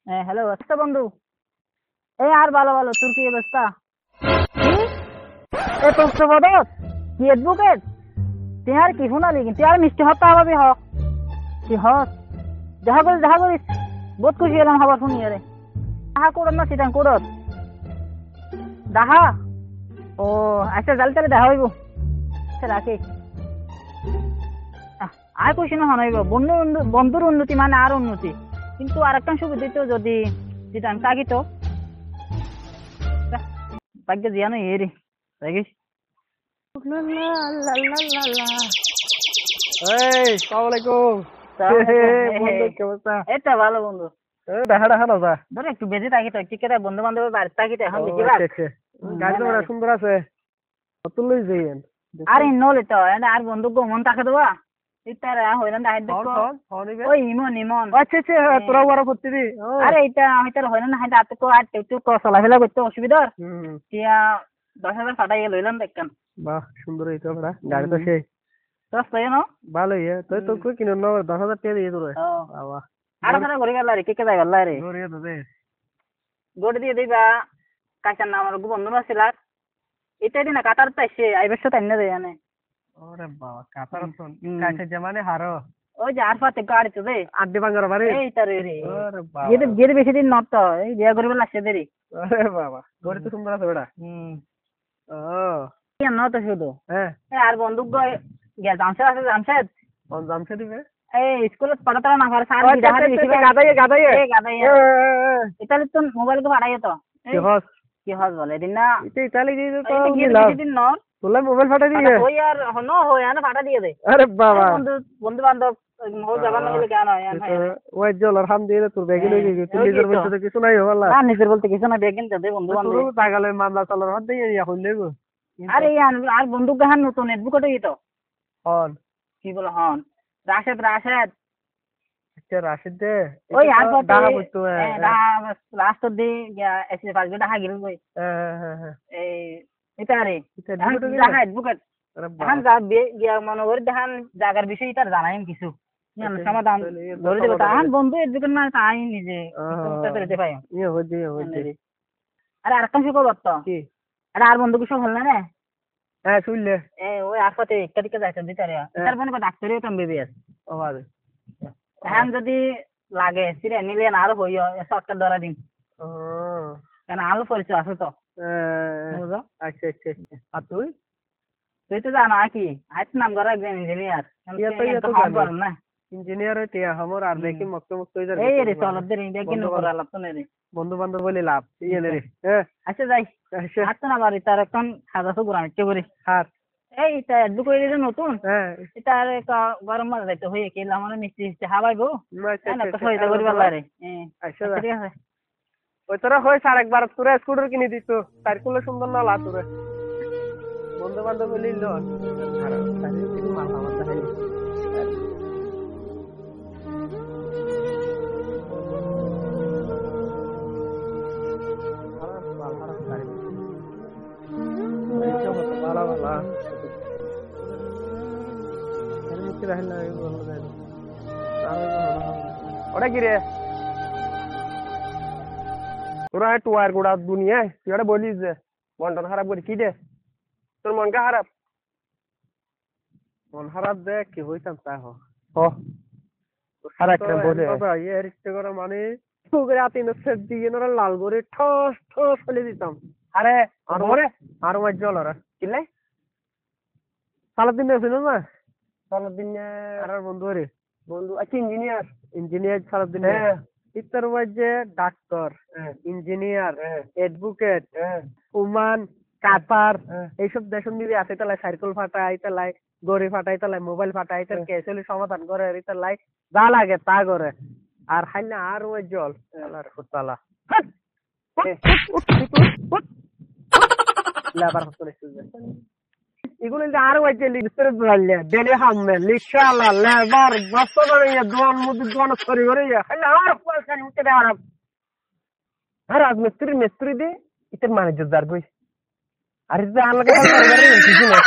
হ্যাঁ হ্যালো, আচ্ছা বন্ধু। এই আর ভালো ভালো, তোর কি অবস্থা? এ তোর তো বদত কি অ্যাডভোকেট? তুই আর কি শুনালি? তুই আর মিষ্টি হত্যা হবি হ কি হস? দেখা করিস বহুত খুশি হলাম খবর শুনি আরে। দেখা করত না সেটা করত দেখা। ও আচ্ছা, জাল তাহলে দেখা হইব। আচ্ছা রাখি। আর খুশি না হইব, বন্ধুর উন্নতি মানে আর উন্নতি। কিন্তু আর একটা সুবিধা তো যদি দিতাম তাগি তো ভাগ্য জিয়ানো এ রে দেখিস। এই সালাম আলাইকুম। বন্ধু কি অবস্থা? এটা ভালো বন্ধু। দেখা দেখা না যা। ধর একটু বেঁচে থাকি তো, ঠিক আছে বন্ধু বান্ধবের বাড়িতে থাকি তো এখন ও, বেশি ভাগ। আচ্ছা, আচ্ছা। গাড়ি তো বড় সুন্দর আছে। কত লই যাইয়েন? আর নলে তো আর বন্ধু গমন থাকে দেবা ইতারা হইলাম দাই দেখো। ওই ইমন ইমন। আচ্ছা আচ্ছা, তোরা বড় করতে দি। আরে এটা হইতার হইলাম না হাইতে আতে কো আর একটু চলাফেরা করতে অসুবিধা। টিয়া 10,000 ফাটাই লইলাম দেখকান। বাহ, সুন্দর হইতো বড়া। গাড়ি তো সেই সস্তা না? ভালোই তুই তো কই কিনো না 10,000 টাকা দিয়ে তোরে। বাবা আর সারা ঘুরে গেল রে, কে কে গেল রে? গরিয়া তো দে। গোট দিয়ে দিবা কাকার নাম আর বন্ধু আছিল। এটা দিন কাতার তাইছে আইবার সাথে এনে দেয় জানে। ওরে বাবা, কাতার তো কাছে জামানে হারো। ওই যে আর পাতে গাড়ি তো দে আড্ডি বাঙ্গার বাড়ি। এই তার রে। ওরে বাবা, গেদে বেশি দিন নট তো এই বিয়া করিবার লাগছে দেরি। আরে বাবা, গড়ি তো সুন্দর আছে বেটা। ও কেন তো শুধু হ্যাঁ, আর বন্দুক গিয়া জামশেদ আছে জামশেদ। কোন জামছে দিবে? এই স্কুলে পড়াতে না পারে স্যার আচ্ছা, আচ্ছা, আচ্ছা, গাদাইয়ে গাদাইয়ে। এই গাদাইয়া ইতালি তো মোবাইল কে পাঠাইও তো। কি হস? কি হস বলে দিন না এটা ইতালি দিয়ে তো বেশি দিন ন তোলা মোবাইল ফাটা দিয়ে। ওই আর হনো হয় না ফাটা দিয়ে দে। আরে বাবা, বন্ধু বন্ধু বান্ধব মোর যাবার না বলে কেন হয় ওই জলার হাম দিয়ে তোর ব্যাগে লই গেছে। তুই নিজের বলতে তো কিছু নাই হলা। না নিজের বলতে কিছু না, বেগিন দে বন্ধু বান্ধব তোর টাকালে মামলা চালার হাত দিয়ে এখন দেবো। আরে আর বন্দুক গাহান নতুন এডভোকেট হই তো। হন কি বলে হন? রাশেদ রাশেদ। আচ্ছা, রাশিদ দে। ওই আর ডাহা বইতো। লাস্ট দি এসে পাঁচ ডাহা গিল কই। হ্যাঁ হ্যাঁ, এই এটা রে এটা ডাহা এডভোকেট। এখন যা গিয়া মনে করে দেখান জায়গার বিষয়ে তার জানাইম কিছু সমাধান ধরে দেবো। তাহান বন্ধু এডভোকেট না তাই নিজে দিতে পাই। ইয়ে হইছে হইছে। আরে আরেকটা কি খবর তো? কি? আরে আর বন্ধু কিছু হল না রে? হ্যাঁ শুনলে। ওই আসপাতে একটা দিকে যাইতে দিতারে তার মনে করে ডাক্তারিও তো এমবিবিএস। ও আরে এখন যদি লাগে সিরে নিলে না আরো হইও শর্টকাট ধরা দিন। ও কেন আলো পরিচয় আছে তো। বুঝো? আচ্ছা আচ্ছা আচ্ছা। আর তুই তুই তো জানো কি আইত নাম করা একজন ইঞ্জিনিয়ার না ইঞ্জিনিয়ার হইতে আমার আর দেখি মক্ত মক্ত হই যাবে। এই রে চলত দে ইন্ডিয়া কেন করা লাভ তো নেই রে। বন্ধু বান্ধব বলে লাভ ইয়ে রে। হ্যাঁ আচ্ছা যাই আচ্ছা। হাত না বাড়ি তার এখন হাজারশো গ্রাম ইচ্ছে করি হাত এই এটা এডু করে নতুন। হ্যাঁ এটা আর গরম মাঝে যাইতে হয়ে কি আমার মিষ্টি মিষ্টি হাবাইবো আচ্ছা না তো সহিতা করি পারলা রে। আচ্ছা ঠিক আছে। ওই তোরা হয়েছে আর একবার তোরা স্কুটার কিনে দিত সাইকেল সুন্দর না লা তোরা বন্ধু বান্ধব বলে নিল। ওটা কি রে তোরা টুয়ার গোড়া দুনিয়ায় তুই ওটা বলিস যে মন টন খারাপ করি কি দে তোর মন কা খারাপ মন খারাপ দে কি হইতাম তা খারাপ বলে ইয়ে রিক্তে করা মানে তোকে রাতে সেট দিয়ে না লাল করে ঠস ঠস ফেলে দিতাম। আরে আর মাঝ জল ওরা কিনলে সালাদিন ছিল না সালাদিন আর বন্ধু রে বন্ধু আচ্ছা ইঞ্জিনিয়ার সালাদিন ইত্তর মাঝে ডাক্তার ইঞ্জিনিয়ার এডভোকেট উমান কাতার এইসব দেশ মিলে আছে তাহলে সাইকেল ফাটাই তাহলে গড়ি ফাটাই তাহলে মোবাইল ফাটাই তাহলে কেসেলি সমাধান করে তাহলে যা লাগে তা করে আর হাইনা আর ওই জল ফুটপালা লেবার এগুলো আর ওই যে লিখতে বললে ডেলি হামলে লিখালা লেবার বস্তা করে দোয়ান মুদি দোয়ান সরি করে হাইনা আর পয়সা নিতে দেওয়ার আর রাজমিস্ত্রি দে ইতের ম্যানেজার কই আর এটা আলাদা কিছু না